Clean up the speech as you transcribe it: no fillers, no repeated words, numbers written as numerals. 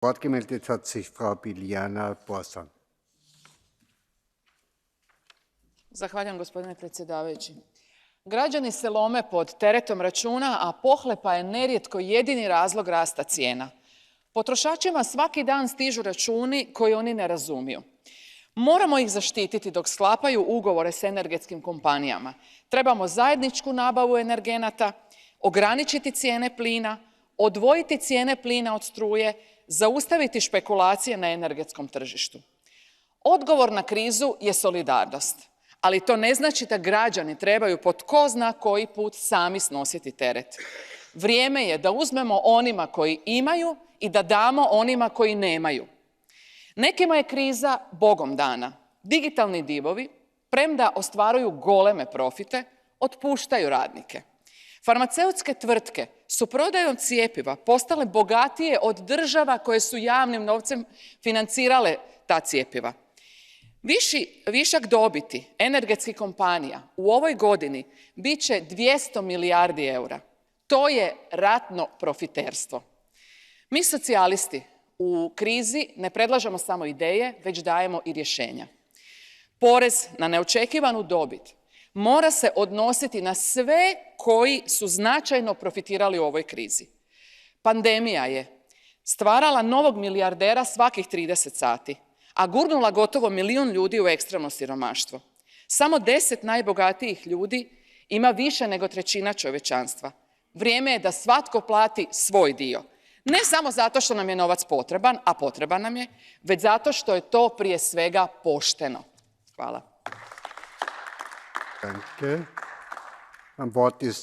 Wort gemeldet hat sich Frau Biljana Borzan. Zahvaljujem, gospodine predsjedavajući. Građani se lome pod teretom računa, a pohlepa je nerijetko jedini razlog rasta cijena. Potrošačima svaki dan stižu računi koje oni ne razumiju. Moramo ih zaštititi dok sklapaju ugovore s energetskim kompanijama. Trebamo zajedničku nabavu energenata, ograničiti cijene plina, odvojiti cijene plina od struje, zaustaviti špekulacije na energetskom tržištu. Odgovor na krizu je solidarnost, ali to ne znači da građani trebaju po tko zna koji put sami snositi teret. Vrijeme je da uzmemo onima koji imaju i da damo onima koji nemaju. Nekima je kriza bogom dana. Digitalni divovi, premda ostvaruju goleme profite, otpuštaju radnike. Farmaceutske tvrtke su prodajom cjepiva postale bogatije od država koje su javnim novcem financirale ta cjepiva. Višak dobiti energetskih kompanija u ovoj godini bit će 200 milijardi eura. To je ratno profiterstvo. Mi socijalisti u krizi ne predlažemo samo ideje, već dajemo i rješenja. Porez na neočekivanu dobit mora se odnositi na sve koji su značajno profitirali u ovoj krizi. Pandemija je stvarala novog milijardera svakih 30 sati, a gurnula gotovo 1 milijun ljudi u ekstremno siromaštvo. Samo 10 najbogatijih ljudi ima više nego trećina čovječanstva. Vrijeme je da svatko plati svoj dio. Ne samo zato što nam je novac potreban, a potreban nam je, već zato što je to prije svega pošteno. Hvala. Danke. Am Wort ist